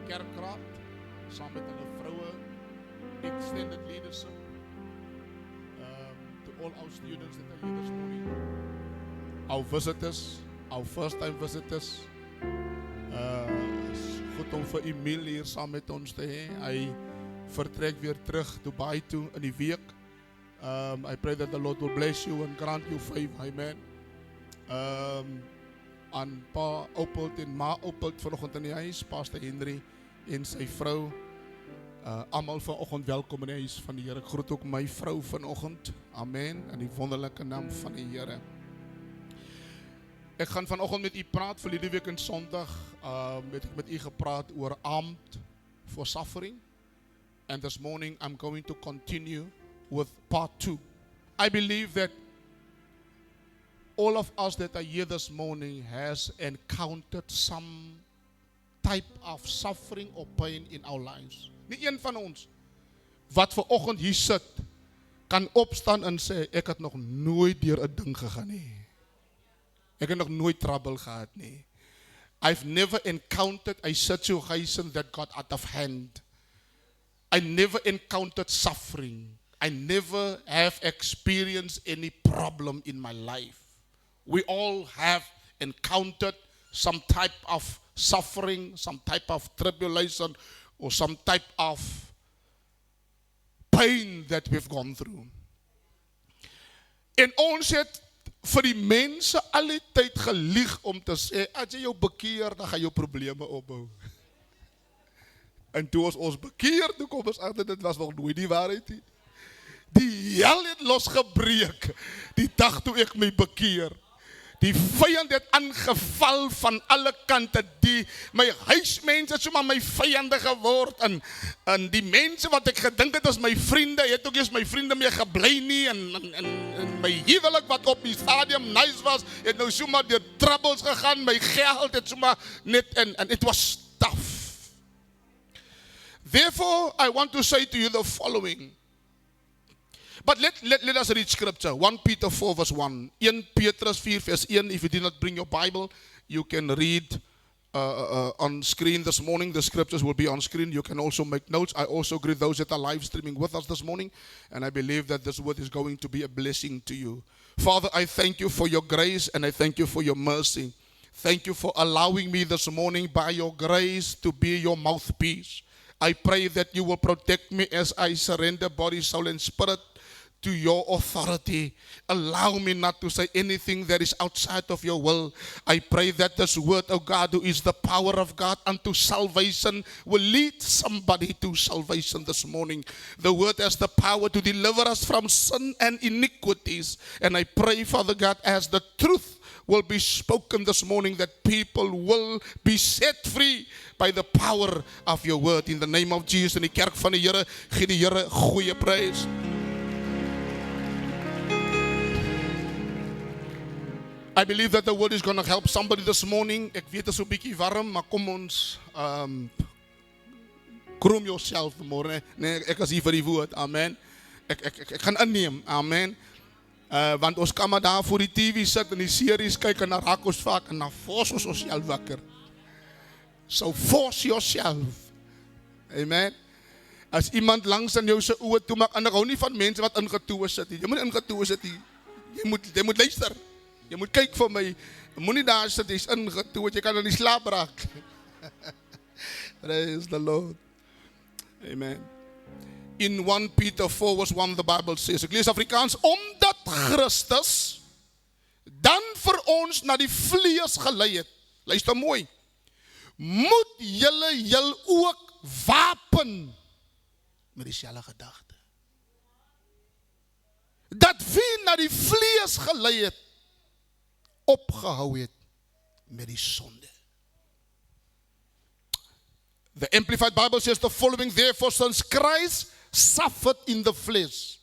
kerkraad, saam met hulle vroue, extended leadership, to all our students that are here this morning, our visitors, our first-time visitors. Goed om vir Emil hier saam met ons te hê. Hy vertrek weer terug Dubai toe in die week. I pray that the Lord will bless you and grant you favor. Amen. Aan Pa Opelt en Ma Opelt vanoggend in die huis, Pastor Henry en sy vrou. Almal vanoggend welkom in die huis van die Here. Ek groet ook my vrou vanoggend. Amen. In die wonderlike naam van die Here. Ek gaan vanoggend met u praat. Verlede week en Sondag het ek met u gepraat oor armed for suffering. And this morning I'm going to continue with part 2. I believe that all of us that are here this morning has encountered some type of suffering or pain in our lives. Nie een van ons wat vanoggend hier sit kan opstaan en sê ek het nog nooit deur 'n ding gegaan nie. Ek het nog nooit trouble gehad nie. I've never encountered a situation that got out of hand. I never encountered suffering. I never have experienced any problem in my life. We all have encountered some type of suffering, some type of tribulation, or some type of pain that we've gone through. En ons het vir die mense al die tyd gelieg om te sê, as jy jou bekeer, dan gaan jou probleme opbou. En toe ons bekeer, toe kom ons agter, dit was nog nooit die waarheid nie. Die hel het losgebreek, die dag toe ek my bekeer. Die vyand het aangeval van alle kante, my huismense het sommer my vyande geword, en die mense wat ek gedink het as my vriende, het ook eens my vriende mee gebly nie, en my huwelik wat op die stadium nice was, het nou sommer deur troubles gegaan, my geld het sommer net, and it was tough. Therefore, I want to say to you the following. But let us read scripture. 1 Peter 4 verse 1. 1 Petrus 4 verse 1. If you did not bring your Bible, you can read on screen this morning. The scriptures will be on screen. You can also make notes. I also greet those that are live streaming with us this morning. And I believe that this word is going to be a blessing to you. Father, I thank you for your grace and I thank you for your mercy. Thank you for allowing me this morning by your grace to be your mouthpiece. I pray that you will protect me as I surrender body, soul, and spirit to your authority. Allow me not to say anything that is outside of your will. I pray that this word, oh God, who is the power of God unto salvation, will lead somebody to salvation this morning. The word has the power to deliver us from sin and iniquities. And I pray, Father God, as the truth will be spoken this morning, that people will be set free by the power of your word. In the name of Jesus, in die kerk van die Here, gee die Here goeie prys. I believe that the word is going to help somebody this morning. Ek weet dit is so 'n bietjie warm, maar kom ons groom yourself vanmôre. Nee, ek is hier vir die woord. Amen. Ek gaan inneem. Amen. Want ons kan maar daar voor die TV sit en die series kyk en dan raak ons vaak en dan force ons onsself wakker. So force yourself. Amen. As iemand langs aan jou se oë toe maak, en ek hou nie van mense wat ingetoe sit nie. Jy moet ingetoe sit nie. Jy moet luister. Jy moet kyk vir my. Jy moenie daar sit, jy's ingetoe, jy kan in die slaap raak. Praise the Lord. Amen. In 1 Peter 4 verse 1 the Bible says, ek lees Afrikaans, omdat Christus dan vir ons na die vlees gelei het. Luister mooi. Moet julle ook wapen met dieselfde gedagte. Dat wie na die vlees gelei het, opgehou het met die sonde. The Amplified Bible says the following, therefore since Christ suffered in the flesh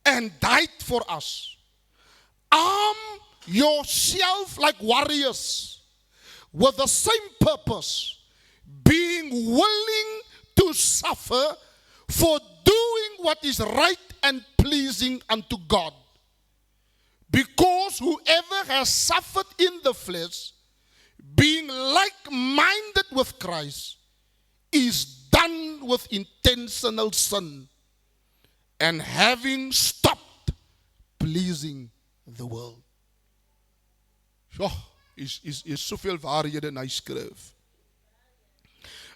and died for us, arm yourself like warriors with the same purpose, being willing to suffer for doing what is right and pleasing unto God. Because whoever has suffered in the flesh, being like-minded with Christ, is done with intentional sin and having stopped pleasing the world. Ja, is soveel waarhede in hy skryf.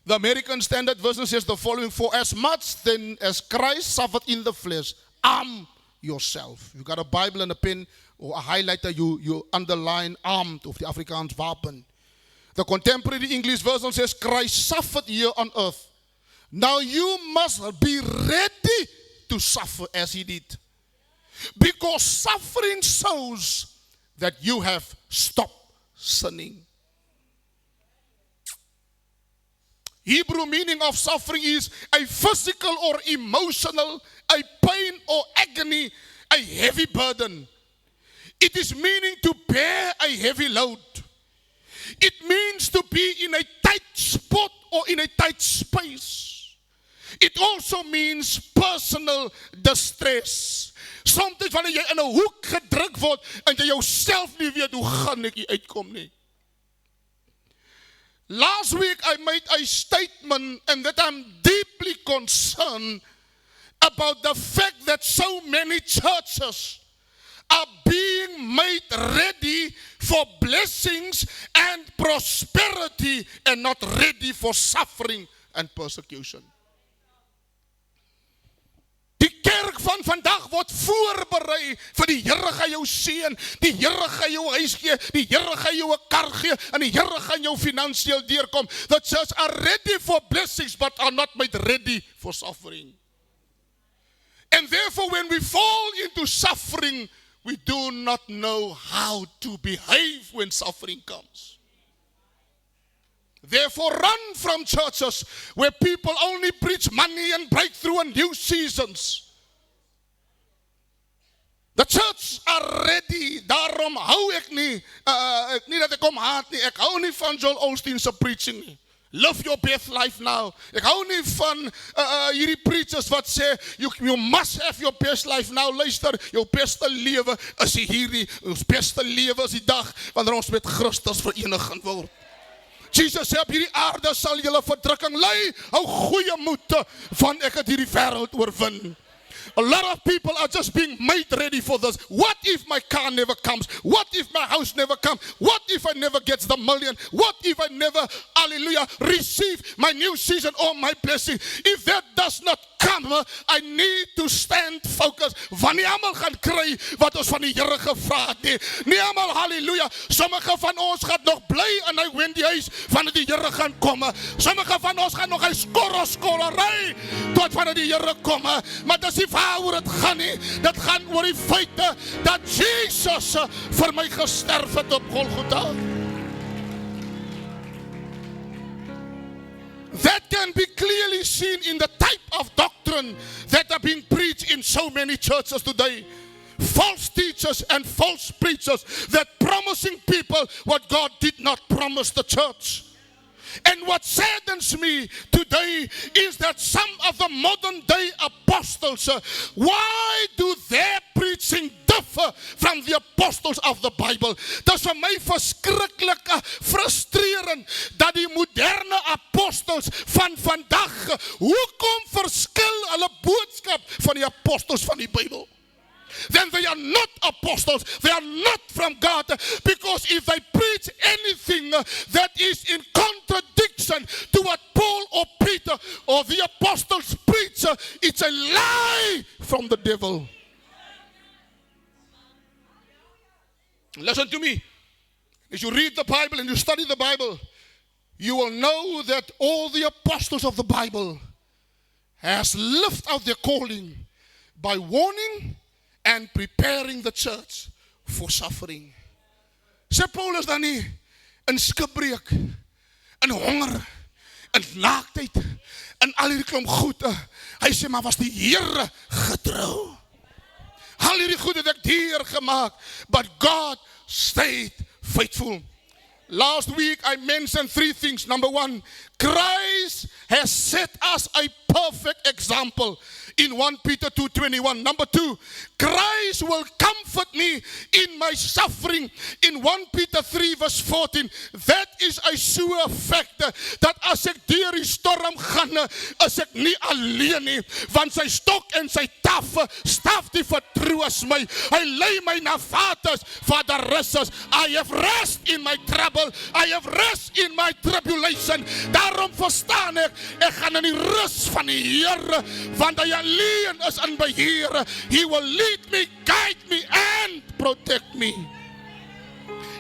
The American Standard Version says the following: for as much then as Christ suffered in the flesh, arm yourself. You got a Bible and a pen or a highlighter, you underline armed of the Afrikaans wapen. The Contemporary English Version says Christ suffered here on earth. Now you must be ready to suffer as he did. Because suffering shows that you have stopped sinning. Hebrew meaning of suffering is a physical or emotional, a pain or agony, a heavy burden. It is meaning to bear a heavy load. It means to be in a tight spot or in a tight space. It also means personal distress. Sometimes wanneer jy in 'n hoek gedruk word en jy jouself nie weet hoe gaan ek hier uitkom nie. Last week I made a statement and that I'm deeply concerned about the fact that so many churches are being made ready for blessings and prosperity and not ready for suffering and persecution. Die kerk van vandag word voorberei vir die Here gaan jou seën, die Here gaan jou huis gee, die Here gaan jou 'n kar gee en die Here gaan jou finansiëel deurkom. The church are ready for blessings but are not made ready for suffering. And therefore when we fall into suffering, we do not know how to behave when suffering comes. Therefore, run from churches where people only preach money and breakthrough and new seasons. The church are ready. Daarom hou ek nie dat ek hom haat nie. Ek hou nie van Joel Osteen se preaching nie. Live your best life now. Ek hou nie van hierdie preachers wat sê you must have your best life now. Luister, jou beste lewe is hierdie. Ons beste lewe is die dag wanneer ons met Christus verenig gaan word. Jesus sê op hierdie aarde sal julle verdrukking ly. Hou goeie moed van ek het hierdie wêreld oorwin. A lot of people are just being made ready for this. What if my car never comes? What if my house never comes? What if I never get the million? What if I never, hallelujah, receive my new season or my blessing? If that does not come, I need to stand focused. Van nie almal gaan kry wat ons van die Here gevra het nie. Nie almal, hallelujah. Sommige van ons gaan nog bly in hy Wendy huis wanneer die Here gaan kom. Sommige van ons gaan nog hy skorrery tot wanneer die Here kom. Maar dis nie waaroor dit gaan nie. Dit gaan oor die feite dat Jesus vir my gesterf het op Golgotha. That can be clearly seen in the type of doctrine that are being preached in so many churches today. False teachers and false preachers that promising people what God did not promise the church. And what saddens me today is that some of the modern day apostles, why do their preaching differ from the apostles of the Bible? Dis vir my verskriklik frustrerend dat die moderne apostels van vandag, hoekom verskil hulle boodskap van die apostels van die Bybel? Then they are not apostles, they are not from God, because if they preach anything that is in contradiction to what Paul or Peter or the apostles preach, it's a lie from the devil. Listen to me. As you read the Bible and you study the Bible, you will know that all the apostles of the Bible has lived out their calling by warning and preparing the church for suffering. Sê Paulus dan nie in skipbreek, in honger, in naaktheid, in al hierdie klomp goede. Hy sê maar was die Here getrou. Al hierdie goede het ek deurgemaak, but God stayed faithful. Last week I mentioned 3 things. Number 1, Christ has set us a perfect example in 1 Peter 2:21. Number 2, Christ will comfort me in my suffering in 1 Peter 3:14. That is 'n sure fact dat as ek deur die storm gaan, is ek nie alleen nie, want sy stok en sy staf die vertroos my. Hy lei my na waters van die russes. I have rest in my trouble. I have rest in my tribulation. Daarom verstaan ek gaan in die rus van die Here, want hy alleen is in beheer. He will lead me, guide me and protect me.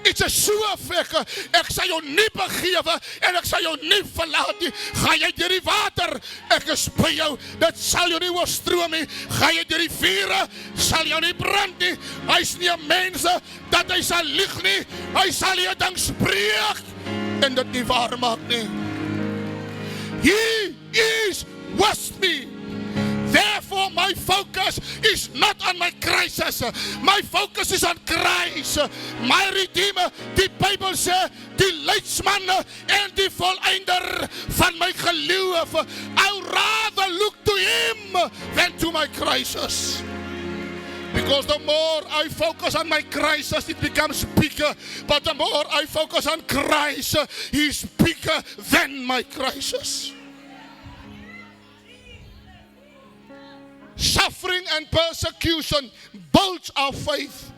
It's a sure fact. Ek sal jou nie begewe en ek sal jou nie verlaat nie. Ga jy deur die water, ek is by jou. Dit sal jou nie oorstroom nie. Ga jy deur die vure, sal jou nie brand nie. Hy is nie 'n mens dat hy sal lieg nie. Hy sal nie 'n ding spreek en dit nie waar maak nie. He is with me. Therefore, my focus is not on my crisis. My focus is on Christ, my Redeemer. Die Bybel sê, die leidsman en die voleinder van my geloof. I'll rather look to him than to my crisis. Because the more I focus on my crisis, it becomes bigger. But the more I focus on Christ, he is bigger than my crisis. Suffering and persecution builds our faith.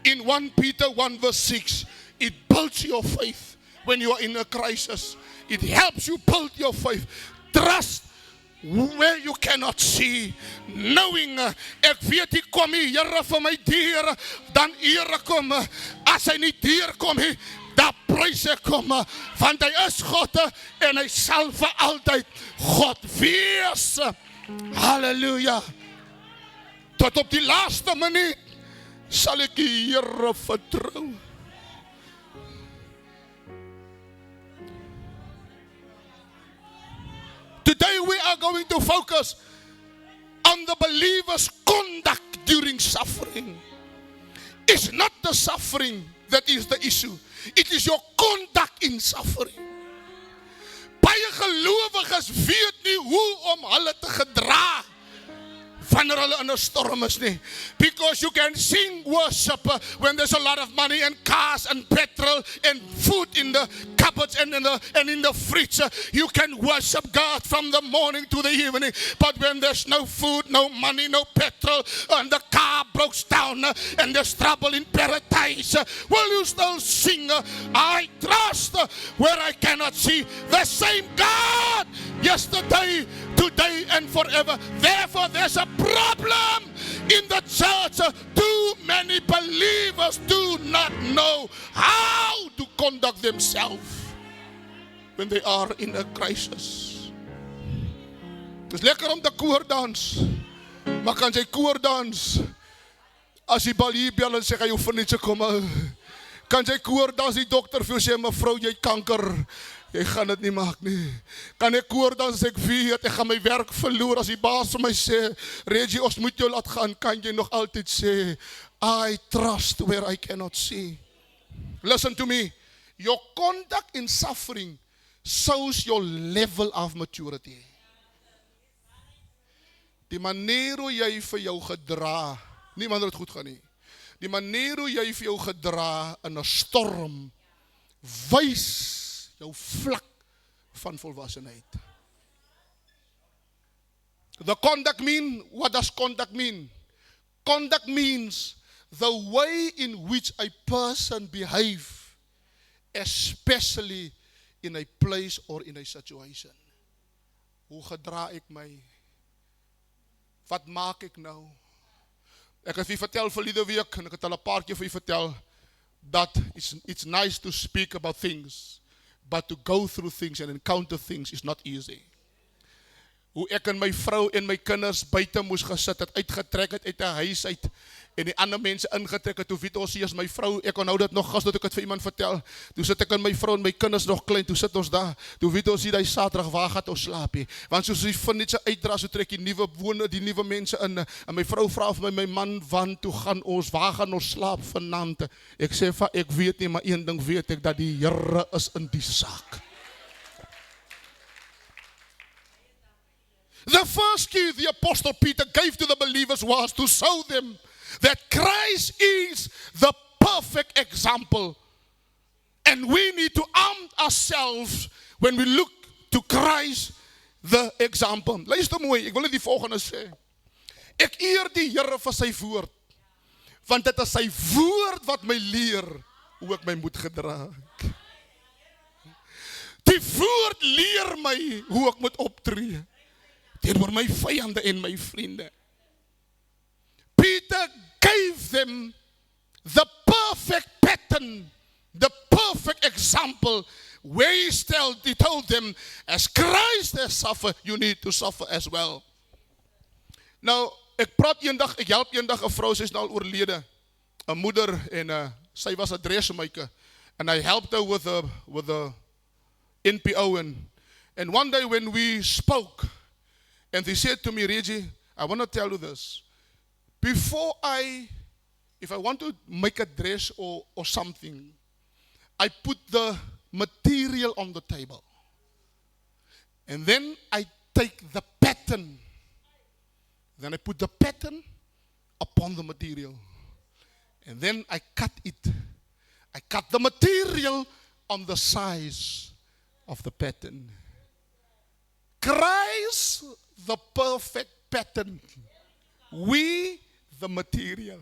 In 1 Peter 1:6, it builds your faith when you are in a crisis. It helps you build your faith. Trust where you cannot see, knowing ek weet hy kom nie, Here vir my deur, dan ere kom. As hy nie deur kom nie, daar prys ek kom, want hy is God en hy sal vir altyd God wees. Halleluja. Tot op die laaste minuut sal ek die Here vertrou. Today we are going to focus on the believer's conduct during suffering. It's not the suffering that is the issue. It is your conduct in suffering. Baie gelowiges weet nie hoe om hulle te gedra wanneer hulle in 'n storm is nie. Because you can sing worship when there's a lot of money and cars and petrol and food in the cupboards and in the fridge. You can worship God from the morning to the evening. But when there's no food, no money, no petrol, and the car breaks down and there's trouble in paradise, will you still sing, I trust where I cannot see? The same God yesterday, today and forever. Therefore there's a problem in the church. Too many believers do not know how to conduct themselves when they are in a crisis. Het is lekker om te koordans, maar kan jy koordans as die bal hier bel en sê, ga jy oefen nie, kom maar. Kan jy koordans, die dokter vir sê, mevrou, jy kanker. Jy gaan dit nie maak nie. Kan ek koordans as ek weet, ek gaan my werk verloor, as die baas vir my sê, Reggie, ons moet jou laat gaan, kan jy nog altyd sê, I trust where I cannot see. Listen to me. Your conduct in suffering shows your level of maturity. Die manier hoe jy vir jou gedra, nie wanneer dit goed gaan nie, die manier hoe jy vir jou gedra in 'n storm, wys jou vlak van volwassenheid. The conduct mean, what does conduct mean? Conduct means the way in which a person behave, especially in a place or in a situation. Hoe gedra ek my? Wat maak ek nou? Ek het vir vertel verlede week, en ek het al 'n paar keer vir vertel, dat it's nice to speak about things, but to go through things and encounter things is not easy. Hoe ek en my vrou en my kinders buite moes gesit het, uitgetrek het uit 'n huis uit, en die ander mense ingetrek het, toe weet ons eers my vrou, ek onthou dit nog gas dat ek het vir iemand vertel, toe sit ek en my vrou en my kinders nog klein, toe sit ons daar, toe weet ons hier die Saterdag, waar gaan ons slaap nie, want soos die vind net sy uitdra, so trek die nuwe mense in, en my vrou vra vir my man, waar gaan ons slaap vanaand? Ek sê, ek weet nie, maar een ding weet ek, dat die Here is in die saak. The first key the Apostle Peter gave to the believers was to show them that Christ is the perfect example. And we need to arm ourselves when we look to Christ the example. Luister mooi, ek wil net die volgende sê. Ek eer die Here vir sy woord, want dit is sy woord wat my leer hoe ek my moet gedra. Die woord leer my hoe ek moet optree teenoor my vyande en my vriende. Peter gave them the perfect pattern, the perfect example, where he told them, as Christ has suffered, you need to suffer as well. Nou, ek help eendag 'n vrou, sy is nou al oorlede, 'n moeder, en sy was 'n dressmaker, and I helped her with a NPO, and one day when we spoke, and he said to me, Reggie, I want to tell you this. Before if I want to make a dress or something, I put the material on the table. And then I take the pattern. Then I put the pattern upon the material. And then I cut it. I cut the material on the size of the pattern. Christ, the perfect pattern. We, the material.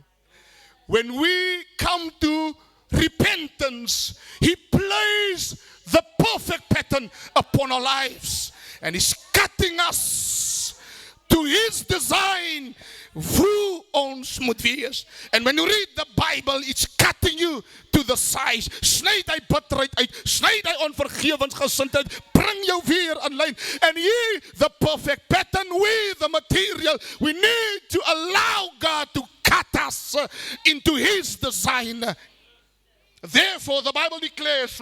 When we come to repentance, He placed the perfect pattern upon our lives. And He's cutting us to His design. Hoe ons moet wees. And when you read the Bible, it's cutting you to the size. Snijd hy bitterheid uit. Snijd hy onvergewensgesindheid. Bring jou weer in lyn. And ye, the perfect pattern, we, the material, we need to allow God to cut us into His design. Therefore, the Bible declares,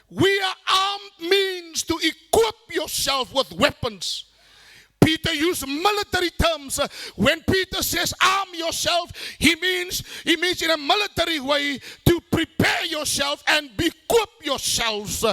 we are armed means to equip yourself with weapons. Peter used military terms. When Peter says arm yourself, he means in a military way to prepare yourself and equip yourselves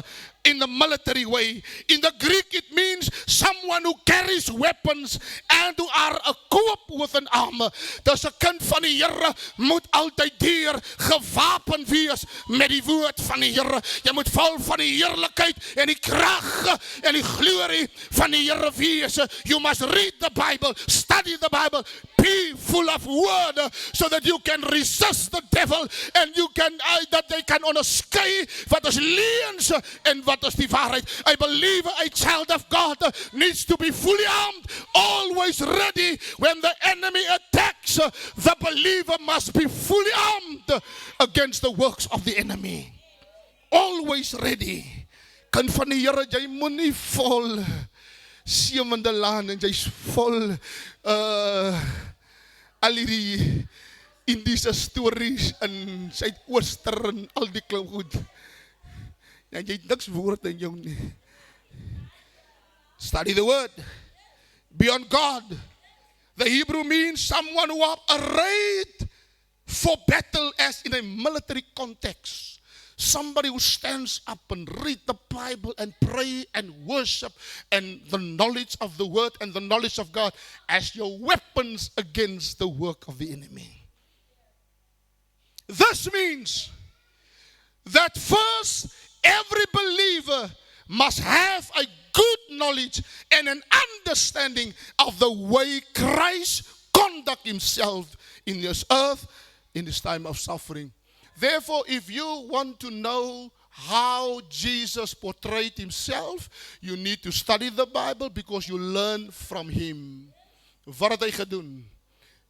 in the military way. In the Greek, it means someone who carries weapons and who are equipped with an armor. Dus 'n kind van die Here moet altyd deur gewapen wees met die woord van die Here. Jy moet vol van die heerlikheid en die krag en die glorie van die Here wees. You must read the Bible, study the Bible, be full of word so that you can resist the devil and you can that they can onderskei wat is leuns en wat is die waarheid. I believe a child of God needs to be fully armed, always ready when the enemy attacks. The believer must be fully armed against the works of the enemy. Always ready. Kind van die Here, jy moenie vol sewende laan en jy's vol al die Indiese stories in Suidooster en al die klomp goed. En jy het niks woord in jou nie. Study the word. Be on God. The Hebrew means someone who are arrayed for battle as in a military context. Somebody who stands up and read the Bible and pray and worship and the knowledge of the word and the knowledge of God as your weapons against the work of the enemy. This means that first, every believer must have a good knowledge and an understanding of the way Christ conduct Himself in this earth in this time of suffering. Therefore, if you want to know how Jesus portrayed Himself, you need to study the Bible because you learn from Him. Wat het hy gedoen?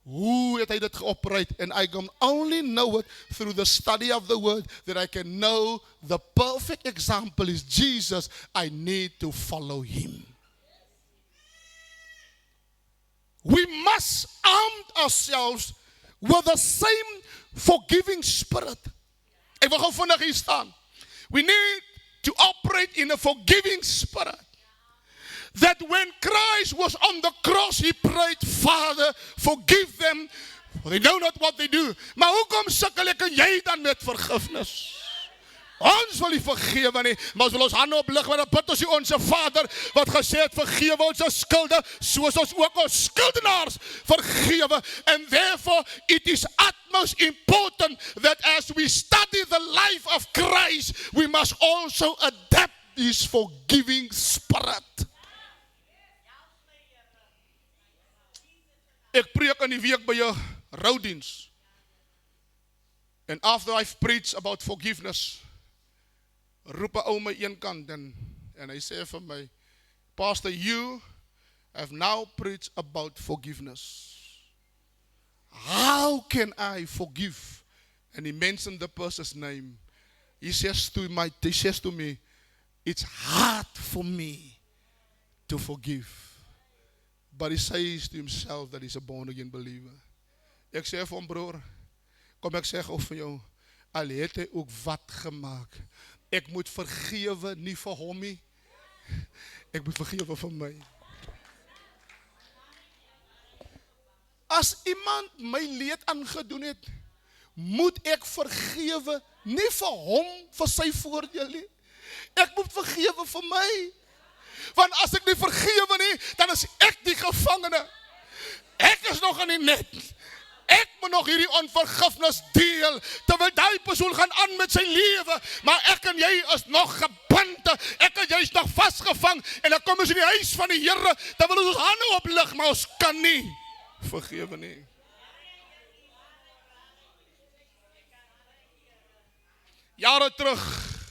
Hoe het hy dit geoperate? And I can only know it through the study of the word that I can know the perfect example is Jesus. I need to follow Him. We must arm ourselves with the same forgiving spirit. Ek wil gou vinnig hier staan. We need to operate in a forgiving spirit. That when Christ was on the cross, He prayed, Father, forgive them, for they know not what they do. Maar hoekom sukkel ek en jy dan met vergifnis? Ons wil nie vergewe nie, maar ons wil ons hande oplig met 'n bid ons die Onse Vader wat gesê het vergewe ons skulde soos ons ook ons skuldenaars vergewe. And therefore it is utmost important that as we study the life of Christ, we must also adapt this forgiving spirit. Ek preek in die week by 'n roudiens. And after I've preached about forgiveness, roep 'n ou my een kant en hy sê vir my, Pastor, you have now preached about forgiveness. How can I forgive? And he mentioned the person's name. He says to me, it's hard for me to forgive. But he says to himself that he's a born-again believer. Ek sê vir hom, broer, kom ek sê gou vir jou, al het hy ook wat gemaak, ek moet vergewe nie vir hom nie, ek moet vergewe vir my. As iemand my leed aangedoen het, moet ek vergewe nie vir hom vir sy voordeel nie, ek moet vergewe vir my. Want as ek nie vergewe nie, dan is ek die gevangene. Ek is nog in die net. Ek moet nog hierdie onvergifnis deel, terwyl die persoon gaan aan met sy lewe, maar ek en jy is nog gebinde, ek en jy is nog vasgevang, en dan kom ons in die huis van die Here, dan wil ons hande oplig, maar ons kan nie vergewe nie. Jare terug,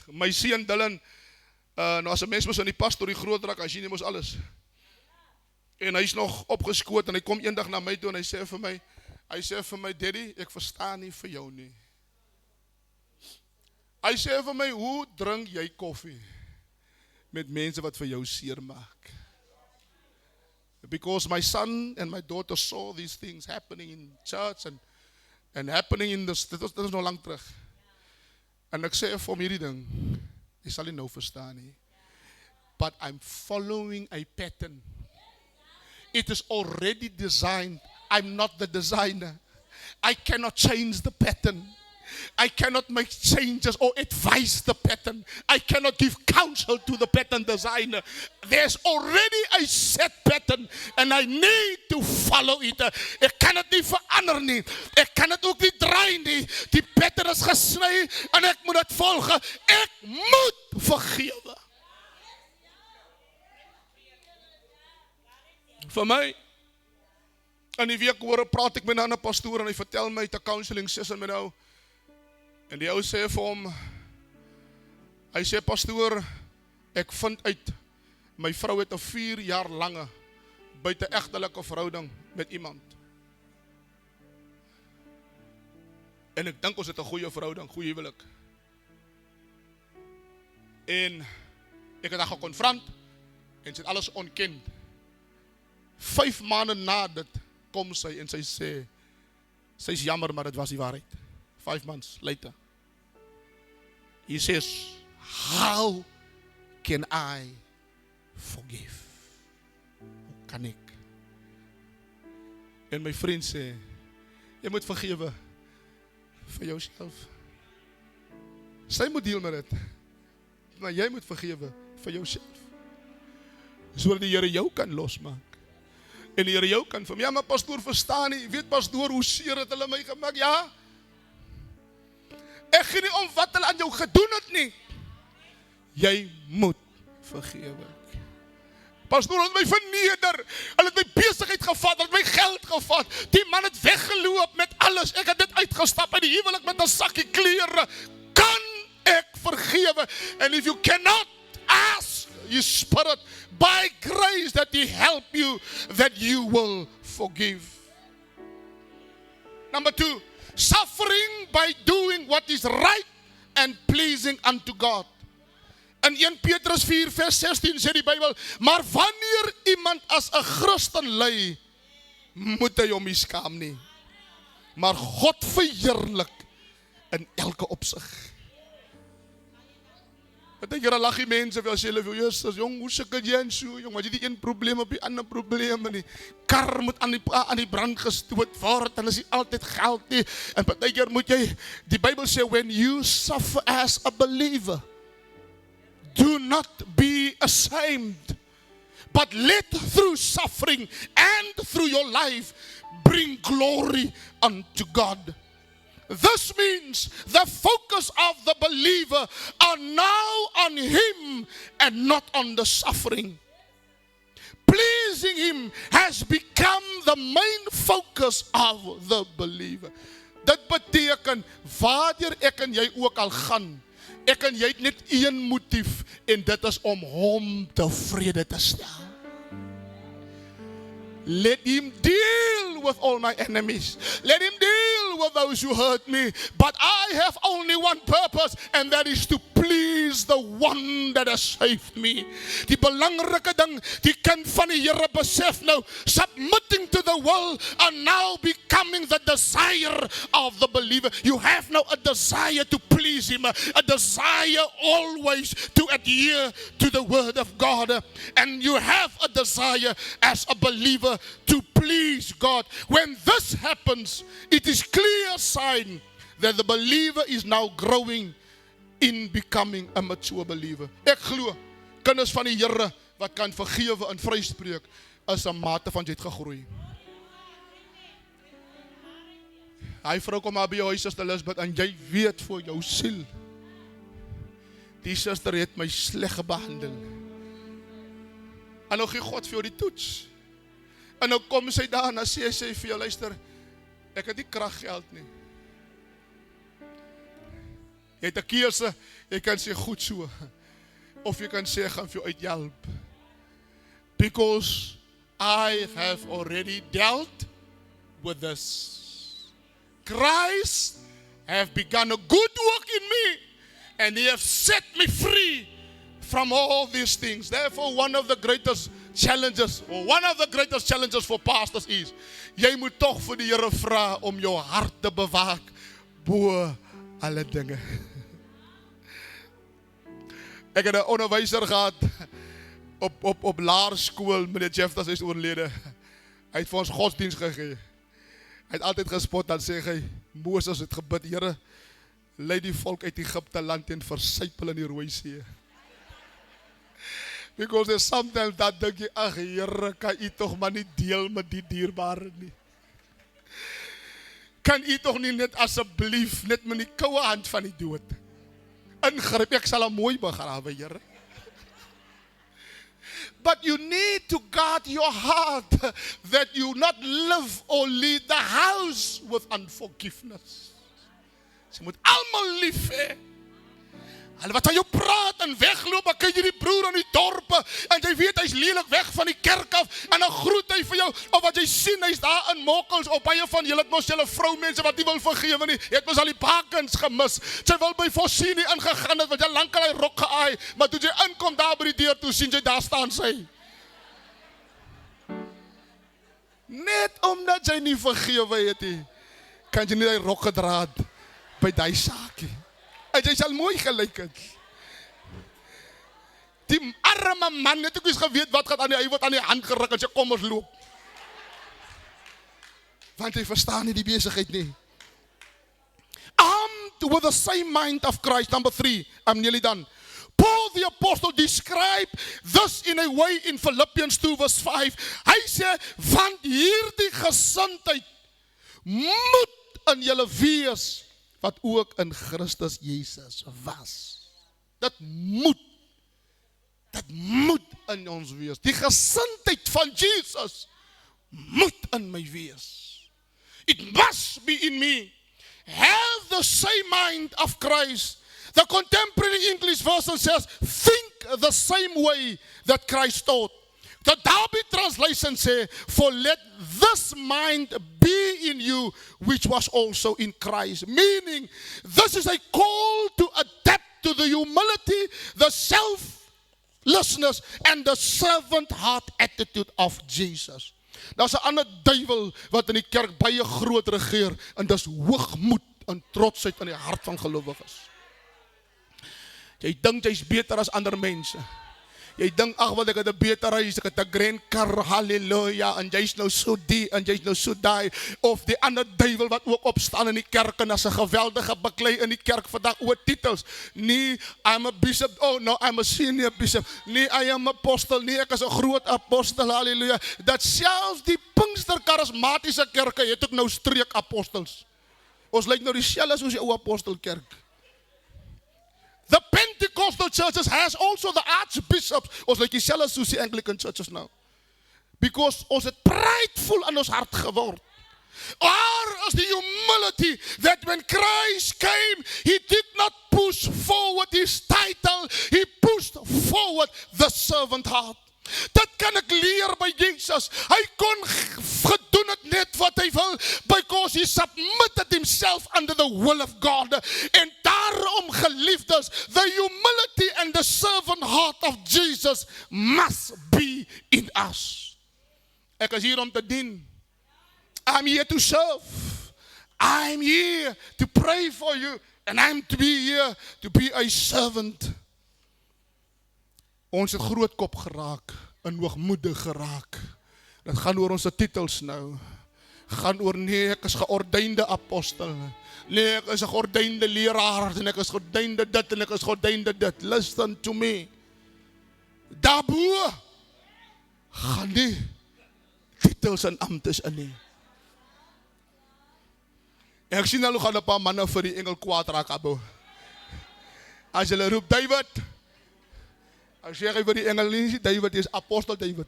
my seun Dylan, nou as 'n mens mos in die pastorie groot raak, as jy nie mos alles. En hy is nog opgeskoot, en hy kom eendag na my toe, en hy sê vir my, Daddy, ek verstaan nie vir jou nie. Hy sê vir my, hoe drink jy koffie met mense wat vir jou seer maak? Because my son and my daughter saw these things happening in church and happening in this, dit is nog lang terug. En ek sê vir hom hierdie ding, jy sal nie nou verstaan nie. But I'm following a pattern. It is already designed. I'm not the designer. I cannot change the pattern. I cannot make changes or advise the pattern. I cannot give counsel to the pattern designer. There's already a set pattern and I need to follow it. Ek kan dit nie verander nie. Ek kan dit ook nie draai nie. Die pattern is gesny en ek moet dit volg. Ek moet vergewe. Vir my, in die week hoor praat ek met 'n ander pastoor en hy vertel my 'n counseling session met nou. En die ou sê vir hom, hy sê, pastoor, ek vind uit, my vrou het 'n 4 jaar lange buite-egtelike verhouding met iemand. En ek dink ons het 'n goeie verhouding, goeie huwelik. En ek het haar gekonfront en sy het alles ontken. 5 maande na dit kom sy en sy sê, sy is jammer, maar dit was die waarheid. 5 months later. He says, how can I forgive? Hoe kan ek? En my vriend sê, jy moet vergewe vir jouself. Sy moet deel met dit. Maar jy moet vergewe vir jouself. Sodat die Here jou kan losmaak. En die Here jou kan vir my, ja, maar pastoor verstaan nie, weet pastoor hoe seer het hulle my gemaak, ja. Ek gee nie om wat hulle aan jou gedoen het nie. Jy moet vergewe. Pastoor het my verneder, hulle het my besigheid gevat, hulle het my geld gevat, die man het weggeloop met alles, ek het dit uitgestap in die huwelik met 'n sakkie klere. Kan ek vergewe? And if you cannot, ask your spirit by grace that he help you, that you will forgive. Number 2, suffering by doing what is right and pleasing unto God. In 1 Petrus 4 vers 16 sê die Bybel, maar wanneer iemand as 'n Christen ly, moet hy hom nie skaam nie, maar God verheerlik in elke opsig. Baie keer lag die mense vir hulle vir Jesus, jong, hoe sukkel jy en so, jong, maar jy die een probleem op die ander probleem en die kar moet aan die brand gestoot word en is nie altyd geld nie. En baie keer moet jy, die Bybel sê, when you suffer as a believer, do not be ashamed, but let through suffering and through your life bring glory unto God. This means the focus of the believer are now on him and not on the suffering. Pleasing him has become the main focus of the believer. Dit beteken, waar ek en jy ook al gaan, ek en jy het net een motief en dit is om hom tevrede te stel. Let him deal with all my enemies. Let him deal with those who hurt me. But I have only one purpose, and that is to please the one that has saved me. Die belangrike ding, die kind van die Here besef nou, submitting to the will and now becoming the desire of the believer. You have now a desire to please him, a desire always to adhere to the word of God. And you have a desire as a believer to please God. When this happens, it is clear sign that the believer is now growing in becoming a mature believer. Ek glo, kinders van die Here wat kan vergewe en vryspreek, is 'n mate van jy het gegroei. Hy vrou kom maar by jou huis, Suster Lisbeth, en jy weet vir jou siel, die suster het my sleg behandel. En nou gee God vir jou die toets. En nou kom sy daar en dan sê sy vir jou, luister, ek het nie kraggeld nie. Jy het 'n keuse, jy kan sê goed so, of jy kan sê ek gaan vir jou uithelp. Because I have already dealt with this. Christ have begun a good work in me, and he have set me free from all these things. Therefore, one of the greatest challenges for pastors is, jy moet tog vir die Here vra om jou hart te bewaak bo alle dinge. Ek het 'n onderwyser gehad op laerskool, meneer Jeffers is oorlede. Hy het vir ons godsdiens gegee. Hy het altyd gespot, dan sê hy, Moses het gebid, Here, lei die volk uit Egipte land en versypel in die Rooi See. Because there's sometimes dat dink jy, ag Here, kan u tog maar nie deel met die dierbare nie. Kan u tog nie net asseblief, net met die koue hand van die dood ingryp, ek sal hom mooi begrawe, Here. But you need to guard your heart that you not live or lead the house with unforgiveness. Jy moet almal lief hê. Hulle wat aan jou praat en wegloop, dan kyk jy die broer in die dorpe en jy weet hy's lelik weg van die kerk af en dan groet hy vir jou, of wat jy sien, hy's daar in mokkels, of baie van julle het mos julle vroumense wat nie wil vergewe nie, het mos al die bakens gemis. Sy wil by Fossini ingegaan het, want jy lankal hy rok geaai, maar toe jy inkom daar by die deur toe, sien jy daar staan sy. Net omdat jy nie vergewe het nie, kan jy nie die rok gedra het by die saakie. En jy sal mooi gelyk het. Die arme man het ook eens geweet wat gaat aan die, hy word aan die hand geruk en sy kom ons loop. Want hy verstaan nie die besigheid nie. Armed with the same mind of Christ. Number 3, I'm nearly done. Paul the apostle described this in a way in Philippians 2 verse 5. Hy sê, want hierdie gesindheid moet in julle wees, wat ook in Christus Jesus was. Dit moet in ons wees. Die gesindheid van Jesus moet in my wees. It must be in me. Have the same mind of Christ. The contemporary English version says, think the same way that Christ taught. The Darby translation says, for let this mind be in you, which was also in Christ. Meaning, this is a call to adapt to the humility, the selflessness, and the servant heart attitude of Jesus. Daar's 'n ander duiwel wat in die kerk baie groot regeer, en dis hoogmoed en trotsheid in die hart van gelowiges. Jy dink jy's beter as ander mense. Jy dink, ag wat ek het 'n beter huis, ek het 'n grand car, halleluja, en jy's nou so die, en jy's nou so daai, of die ander duiwel wat ook opstaan in die kerk, en as 'n geweldige baklei in die kerk vandag oor titels, nee, I'm a bishop, oh no, I'm a senior bishop, nee, I am apostel, nee, ek is 'n groot apostel, halleluja, dat selfs die Pinkster charismatiese kerke het ook nou streek apostels. Ons lyk nou dieselfde soos die ou apostelkerk. The Pentecostal churches has also the archbishops. Ons lyk dieselfde soos die Anglican churches nou. Because ons het prideful in ons hart geword. Or is the humility that when Christ came, he did not push forward his title, he pushed forward the servant heart. Dat kan ek leer by Jesus. Hy kon gedoen het net wat hy wil, because he submitted himself under the will of God. En daarom, geliefdes, the humility and the servant heart of Jesus must be in us. Ek is hier om te dien. I'm here to serve. I'm here to pray for you. And I'm to be here to be a servant. Ons het groot kop geraak en hoogmoedig geraak. Dit gaan oor ons titels nou. Gaan oor, nee, ek is geordeinde apostel. Nee, ek is 'n geordeinde leraar en ek is geordeinde dit en ek is geordeinde dit. Listen to me. Daarbo gaan nie titels en amptes in nie. Ek sien nou gaan 'n paar manne vir die engel kwaad raak, abo. As hulle roep David, as jy vir die engel nie, David is apostel David.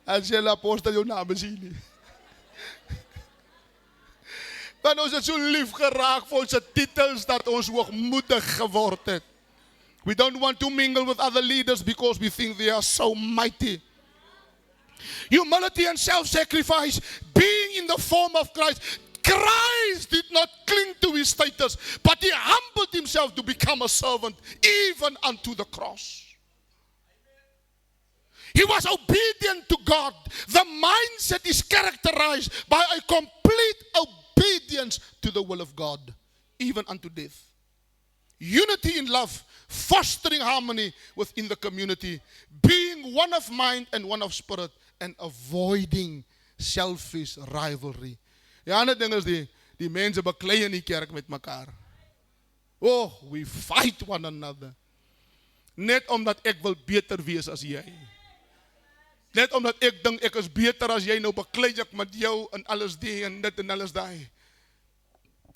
As jy apostel jou naam sien nie. Want ons het so lief geraak vir ons titels dat ons hoogmoedig geword het. We don't want to mingle with other leaders because we think they are so mighty. Humility and self-sacrifice, being in the form of Christ. Christ did not cling to his status, but he humbled himself to become a servant, even unto the cross. He was obedient to God. The mindset is characterized by a complete obedience to the will of God, even unto death. Unity in love, fostering harmony within the community, being one of mind and one of spirit, and avoiding selfish rivalry. Die ander ding is die mense baklei in die kerk met mekaar. Oh, we fight one another. Net omdat ek wil beter wees as jy. Net omdat ek dink ek is beter as jy, nou baklei ek met jou en alles die en dit en alles daai.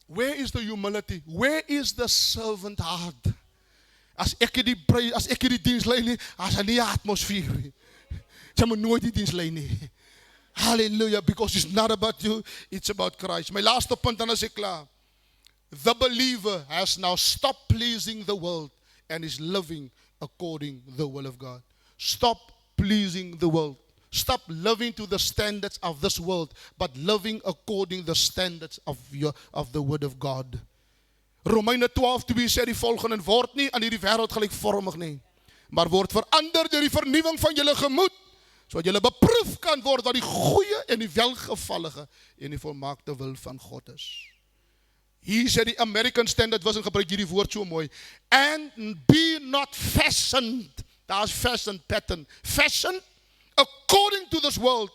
Where is the humility? Where is the servant heart? As ek die diens lei nie, as nie atmosfeer nie. Jy moet nooit die diens lei nie. Hallelujah, because it's not about you, it's about Christ. My laaste punt, dan is ek klaar. The believer has now stopped pleasing the world and is living according to the will of God. Stop pleasing the world. Stop living to the standards of this world, but living according to the standards of the word of God. Romeine 12:2 sê die volgende: word nie aan hierdie wêreld gelykvormig nie, maar word verander deur die vernuwing van julle gemoed, sodat julle beproef kan word wat die goeie en die welgevallige en die volmaakte wil van God is. Hier sê die American Standard Version, gebruik hierdie woord so mooi. And be not fashioned. Daar's fashion pattern. Fashion according to this world,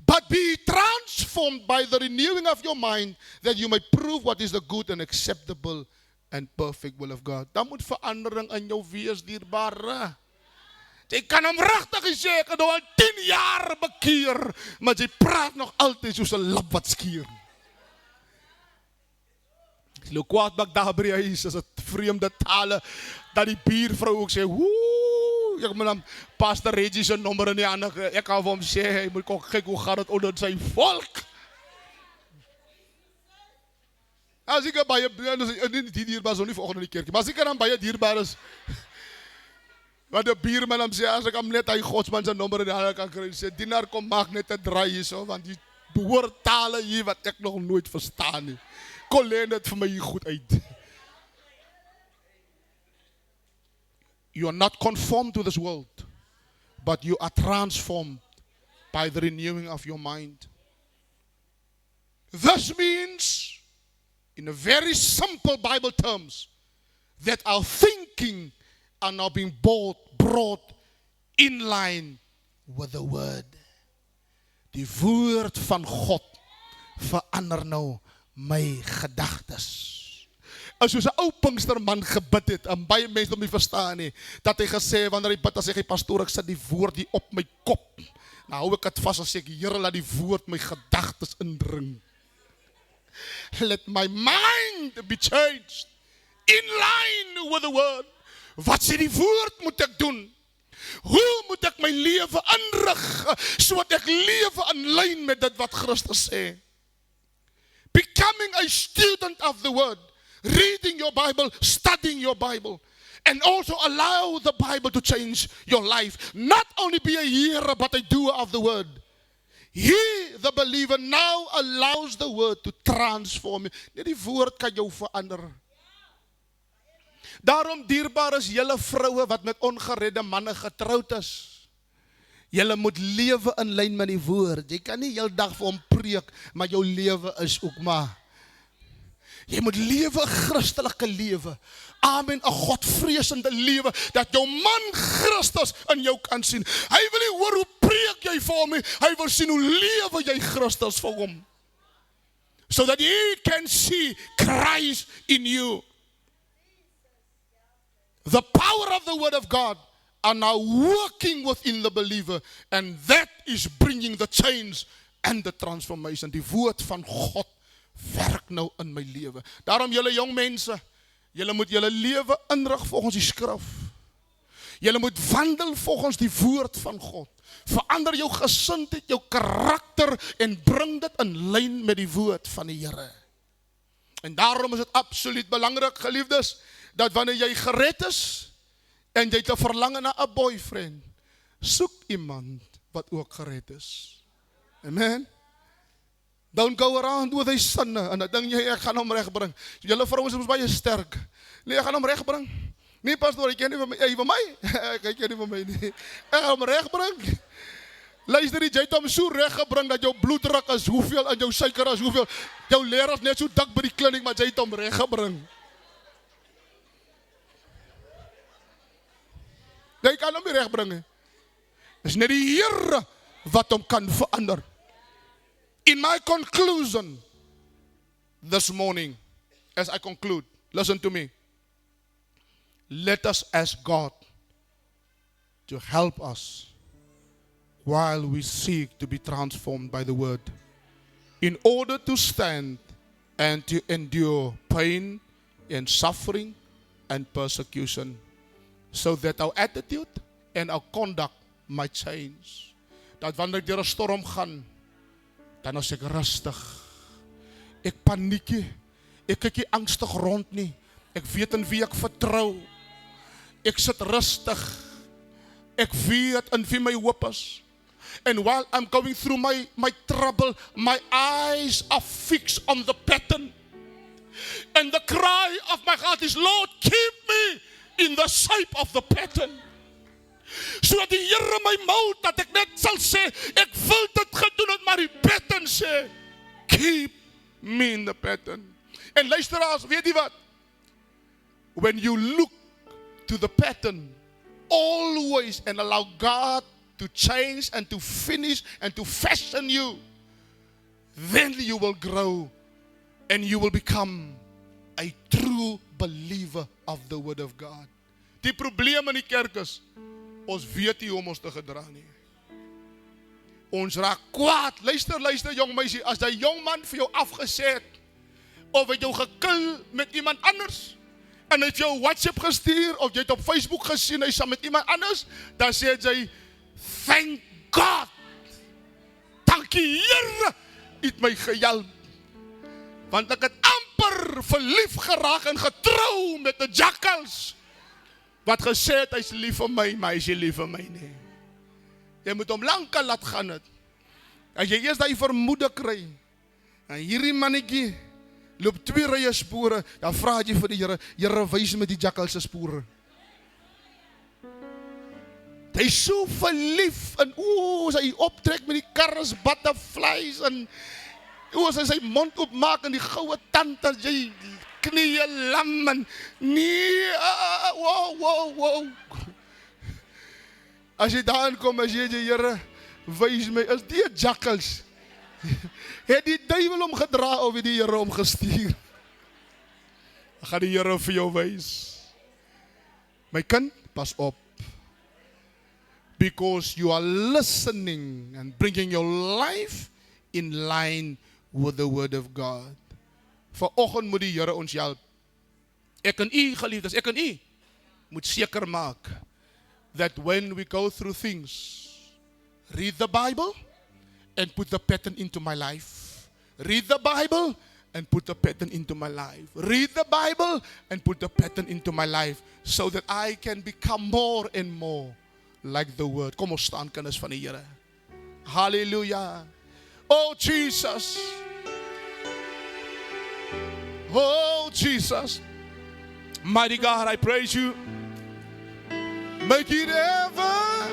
but be transformed by the renewing of your mind, that you may prove what is the good and acceptable and perfect will of God. Dan moet verandering in jou wees, dierbare. Jy kan hom regtig sê, ek het al 10 jaar bekeer, maar jy praat nog altyd soos 'n lap wat skeer. Ek loop kwaad bak daar by die huis, as het vreemde tale, dat die buurvrou ook sê, woe, ek moet dan Pastor Reggie se nommer in die hande, ek gaan vir hom sê, hy moet kyk hoe gaan het onder sy volk. As ek baie, die dierbaar is nog nie vanoggend in die kerk, maar as ek dan baie dierbaar is, wat die buurman hom sê, as ek hom net hy godsman sy nommer in die hande kan kry, sê, dienaar kom maak net 'n draai hier so, want die behoortale hier wat ek nog nooit verstaan nie. Kom leen dit vir my hier goed uit. You are not conformed to this world, but you are transformed by the renewing of your mind. This means, in a very simple Bible terms, that our thinking are now being brought in line with the word. Die woord van God verander nou my gedagtes. As soos 'n ou Pinksterman gebid het, en baie mense om nie verstaan nie, dat hy gesê, wanneer hy bid, dan sê hy, pastoor, ek sit die woord hier op my kop. Nou hou ek het vas en sê ek, Here, laat die woord my gedagtes indring. Let my mind be changed in line with the word. Wat sê die woord moet ek doen? Hoe moet ek my lewe inrig, sodat ek lewe in lyn met dit wat Christus sê? Becoming a student of the word, reading your Bible, studying your Bible, and also allow the Bible to change your life. Not only be a hearer, but a doer of the word. He, the believer, now allows the word to transform you. Net die woord kan jou verander. Daarom dierbaar is julle vroue wat met ongeredde manne getroud is. Julle moet lewe in lyn met die woord. Jy kan nie heel dag vir hom preek, maar jou lewe is ook maar. Jy moet lewe 'n Christelike lewe. Amen, 'n Godvreesende lewe, dat jou man Christus in jou kan sien. Hy wil nie hoor hoe preek jy vir hom nie, hy wil sien hoe lewe jy Christus vir hom. So that he can see Christ in you. The power of the word of God are now working within the believer, and that is bringing the change and the transformation. Die woord van God werk nou in my lewe. Daarom julle jong mense, julle moet julle lewe inrig volgens die skrif. Julle moet wandel volgens die woord van God. Verander jou gesindheid, jou karakter en bring dit in lyn met die woord van die Here. En daarom is dit absoluut belangrik, geliefdes, dat wanneer jy gered is en jy te verlang na 'n boyfriend, soek iemand wat ook gered is. Amen. Don't go around with a sinner en dan dink jy ek gaan hom regbring. Julle vrouens is baie sterk. Nee, ek gaan hom regbring. Nee, pastoor, ek ken nie van my. Jy van my? Ek ken nie van my nie. Ek gaan hom regbring. Luister, jy het hom so reggebring dat jou bloeddruk is hoeveel en jou suiker is hoeveel. Jou leer is net so dik by die kliniek, maar jy het hom reggebring. Jy kan hom nie regbring nie. Dis net die Here wat hom kan verander. In my conclusion this morning, as I conclude, listen to me. Let us ask God to help us while we seek to be transformed by the word, in order to stand and to endure pain and suffering and persecution, so that our attitude and our conduct might change. Dat wanneer ek deur 'n storm gaan, dan is ek rustig. Ek paniek nie. Ek kyk nie angstig rond nie. Ek weet in wie ek vertrou. Ek sit rustig. Ek weet in wie my hoop is. And while I'm going through my trouble, my eyes are fixed on the pattern. And the cry of my heart is, Lord, keep me in the shape of the pattern. Sodat die Here my mou, dat ek net sal sê, ek wil dit gedoen het, maar die pattern sê, keep me in the pattern. En luisteraars, weet jy wat? When you look to the pattern, always, and allow God to change and to finish and to fashion you, then you will grow and you will become a true believer of the word of God. Die probleem in die kerk is, ons weet nie hoe om ons te gedra nie. Ons raak kwaad. Luister jong meisie, as die jong man vir jou afgesê het, of het jou gekil met iemand anders, en het jou WhatsApp gestuur, of jy het op Facebook gesien, hy saam met iemand anders, dan sê jy, thank God, dankie Here, het my gehelp, want ek het amper verlief geraak en getrou met 'n jakkals, wat gesê het, hy is lief vir my, maar hy is nie lief vir my nie. Jy moet hom lankal laat gaan het. As jy eers die vermoede kry, en hierdie mannetjie loop 2 rye spore, dan vra jy vir die Here, Here, wys met die jakkalse spore. Hy is so verlief, en sy optrek met die karres, butterflies, en As hy sy mond oopmaak en die goue tand as jy knieë lam en nee, wow. As jy daarin kom, as jy Here, wys my, is die jackals? Het die duiwel hom gedra of het die Here hom gestuur? Gaan die Here vir jou wys. My kind, pas op. Because you are listening and bringing your life in line with the word of God. Vanoggend moet die Here ons help. Ek en u, geliefdes, ek en u moet seker maak that when we go through things, read the Bible and put the pattern into my life. Read the Bible and put the pattern into my life. Read the Bible and put the pattern into my life so that I can become more and more like the word. Kom ons staan, kinders van die Here. Hallelujah. Oh Jesus. Oh Jesus. Mighty God, I praise you. Make it ever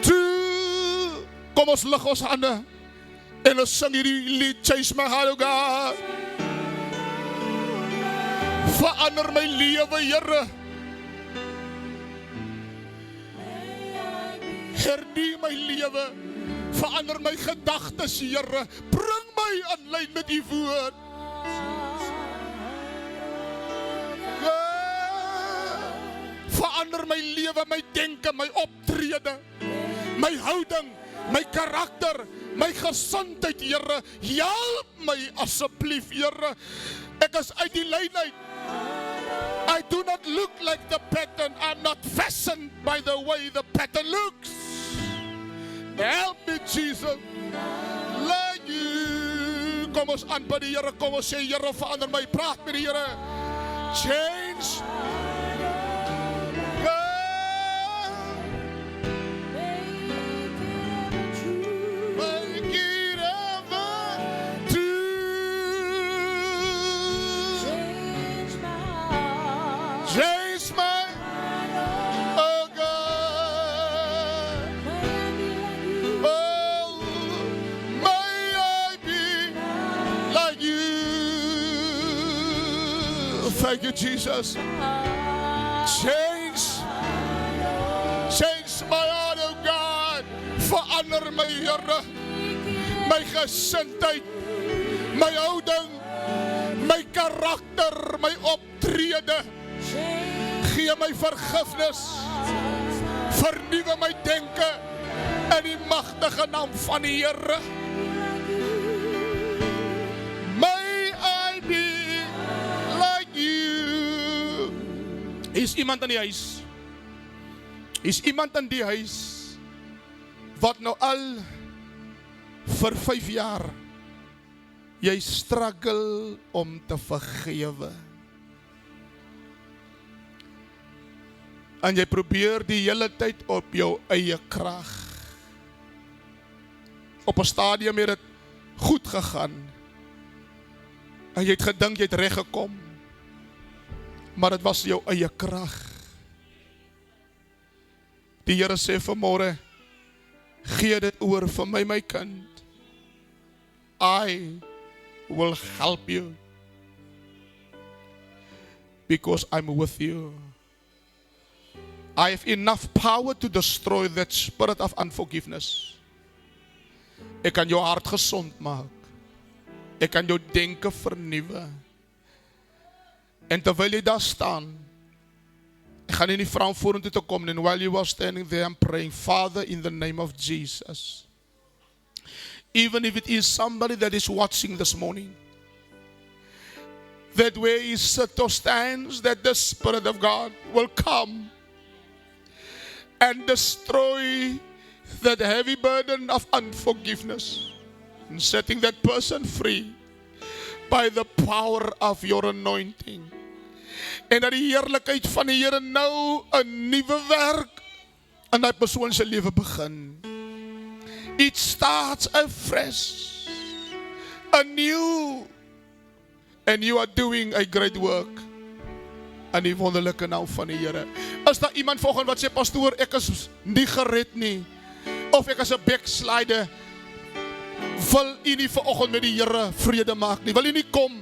to. Kom ons lig ons hande en ons sing hierdie lied, Chase my heart, oh God. Verander my lewe, Here. Hernie my lewe. Verander my gedagtes, Here. Bring my in lyn met u woord. Verander my lewe, my denke, my optrede, my houding, my karakter, my gesondheid, Here. Help my asseblief, Here. Ek is uit die lyn uit. I do not look like the pattern. I'm not fashioned by the way the pattern looks. Help me, Jesus. Like you. Kom ons aanbid die Here. Kom ons sê, Here, verander my. Praat met die Here. Change. Thank you, Jesus. Change my heart, oh God. Verander my, Here. My gesindheid, my houding, my karakter, my optrede. Gee my vergifnis. Vernuwe my denke in die magtige naam van die Here. Is iemand in die huis? Is iemand in die huis wat nou al vir 5 jaar jy struggle om te vergewe? En jy probeer die hele tyd op jou eie krag. Op 'n stadium het dit goed gegaan. En jy het gedink jy het reg gekom. Maar dit was jou eie krag. Die Here sê vanmôre, gee dit oor vir my, my kind. I will help you. Because I'm with you. I have enough power to destroy that spirit of unforgiveness. Ek kan jou hart gesond maak. Ek kan jou denke vernuwe. En terwyl jy daar staan, ek gaan nie die vrou vorentoe te kom, and while you were standing there and praying, Father, in the name of Jesus, even if it is somebody that is watching this morning, that where he sits or stands, that the Spirit of God will come and destroy that heavy burden of unforgiveness and setting that person free by the power of your anointing. En dat die heerlikheid van die Here nou 'n nuwe werk in daai persoon se lewe begin. It starts afresh, anew, and you are doing a great work. In die wonderlike naam van die Here. Is daar iemand vanoggend wat sê, pastoor, ek is nie gered nie, of ek is 'n backslider? wil u nie vanoggend met die Here vrede maak nie? Wil u nie kom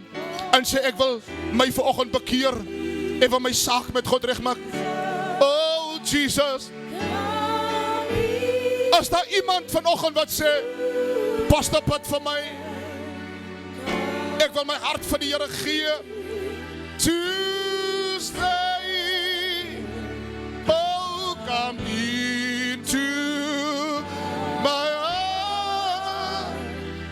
en sê ek wil my vanoggend bekeer en wil my saak met God regmaak? Oh Jesus. As daar iemand vanoggend wat sê, Pastor bid vir my. Ek wil my hart vir die Here gee. Tuesday. Oh, come